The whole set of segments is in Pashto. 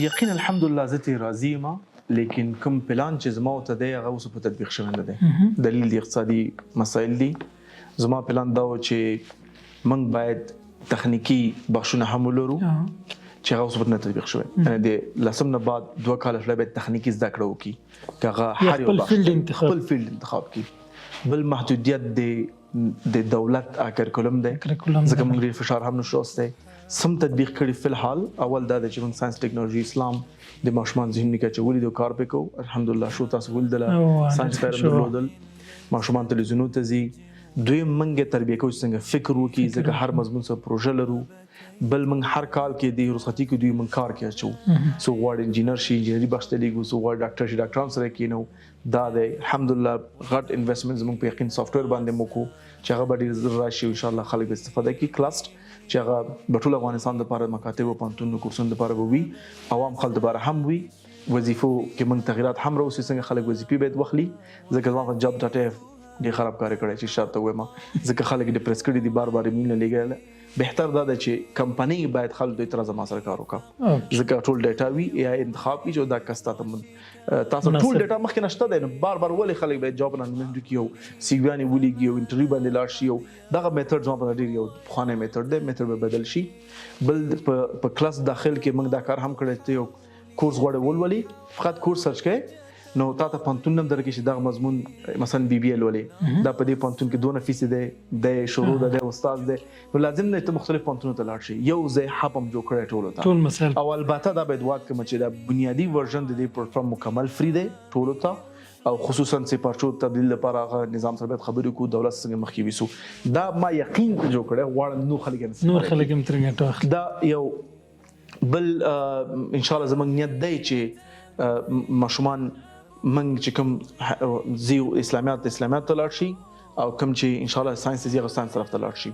یقین الحمدلله زه ترې راضي یم، لیکن کوم پلان چې زما ورته دی هغه اوس په تطبیق شوی نه دی. دلیل د اقتصادي مسایل دي. زما پلان دا و چې موږ باید تخنیکی بخشونه هم ولرو چې هغه اوس په تطبیق شوی. یعنې د لسم نه بعد 2 کاله شله باید تخنیکی زده کړه وکړي که هغه هر یو خپل فیلډ انتخاب کړي. بل محدودیت د دولت کرکولم دی، ځکه موږ ډېر فشار هم نشو راوستی. سم تطبیق کړي فی الحال اول دا چې موږ ساينس ټیکنالوژي اسلام د ماشومان ذهني کې چولې د کار پکو. الحمدلله شو تاسو ولدله ساينس فیر درلودل ماشومان تلویزیونو ته زی. دویم منګه تربیه کوي څنګه فکر وکي، ځکه هر مضمون سره پروژه لرو. بل من هر کال کې د رخصتي کې دوی من کار کوي چې سو غواړي انجینر شي، انجینری بخښتلې سو غواړي ډاکټر شي، ډاکټران سره کینو. دا د الحمدلله غټ انویسټمنټ زموږ په یقین سافټویر باندې موکو چې هغه به ډېر راشي ان شاء الله خلک استفاده کوي. کلاست چې هغه په ټول افغانستان لپاره مکاتب او پانتون کورسونو لپاره وي، عوام خلک لپاره هم وي. وظیفو کې موږ تغیرات هم راوستي، څنګه خلک وظیفې باید واخلي. ځکه زما په جاب ډاټا ډېر خراب کار کړی چې شاته وایم، ځکه خلک ډیپریس کړي دي، بار بار ایمیل لګیږي. بهتر دا ده چې کمپنی باید خلک دوی تر زما سره کار وکړي، ځکه ټول ډاټا وي یا انتخاب وي چې دا کستا تاسو ټول ډاټا مخکې نشته دی. بار بار ولې خلک باید جاب نه منډ کیو سی وی ان ولېږي او انټرویو باندې لاړ شي. او دغه میتھډ زما په ډېر یو خوانه میتھډ دی، میتھډ به بدل شي. بل په کلاس داخل کې موږ دا کار هم کړی ته یو کورس غواړي ولولي، فقط کورس سرچ کړئ نو تاسو پانتون نم درکې چې دا مضمون مثلا بي بي ال ولې دا په دې پانتون کې 2% دی د شروع د استاد دی، نو لازم نه ته مختلف پانتونو ته لاړ شي. یو ځای حپم جوړ کړی ټول مثال. او البته دا باید واک کوم چې دا بنیادی ورژن د دې پلیټفارم مکمل فری دی ټول ته، او خصوصا سي پارچو تبدیل لپاره هغه نظام سره باید خبرې کو، دولت څنګه مخکې وسو. دا ما یقین جوړ کړی غواړم نور خلک هم ترنګ دا یو. بل ان شاء الله زموږ نیت دی چې ماشومان منګ چې کوم زیو اسلامیات ته لاړ شي او کوم چې ان شاء الله ساينس زیغه ساينس طرف ته لاړ شي.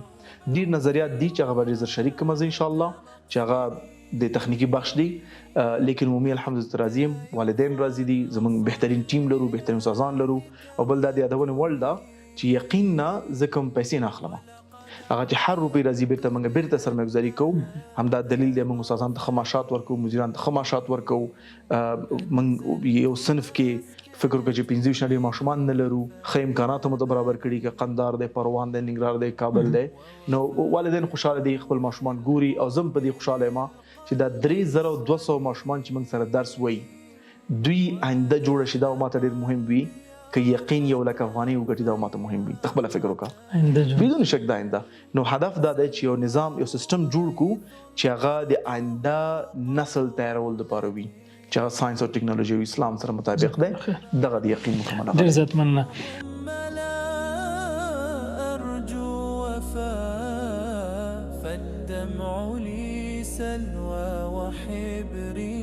ډیر نظریات دي چې هغه به ډیر شریک کوم ان شاء الله چې هغه د تخنیکی بخش دي. لیکن عمومي الحمدلله راضي یم، والدین راضي دي، زموږ بهترین ټیم لرو، بهترین استادان لرو. او بل دا د یادونه ول دا چې یقین نه زه کوم پیسې نه اخلم، هغه چې هر روپۍ راځي بیرته موږ بیرته سرمایه‌ګذاري کوو. همدا دلیل دی موږ استادانو ته خماشات ورکو، مدیرانو ته خماشات ورکو. موږ یو صنف کې فکر وکړو چې 15 شنډې ماشومان نه لرو، ښه امکانات مو ته برابر کړي که قندار دی، پروان دی، ننګرهار دی، کابل دی. نو والدین خوشاله دي، خپل ماشومان ګوري او زم په دې خوشاله یم چې دا 3200 ماشومان چې موږ سره درس وایي دوی آینده جوړ شي. دا ماته ډېر مهم وي که یقین یو لک افغاني وګټي، دا ماته مهم وي. تخبل فکر وکړه بدون شک دا آینده. نو هدف دا دی چې یو نظام یو سیستم جوړ کو چې هغه د آینده نسل تیارول لپاره وي، چې هغه ساينس او ټیکنالوژي او اسلام سره مطابق دی. دغه د یقین مکمل ډېر زیات مننه. فالدمع لي سلوى وحبري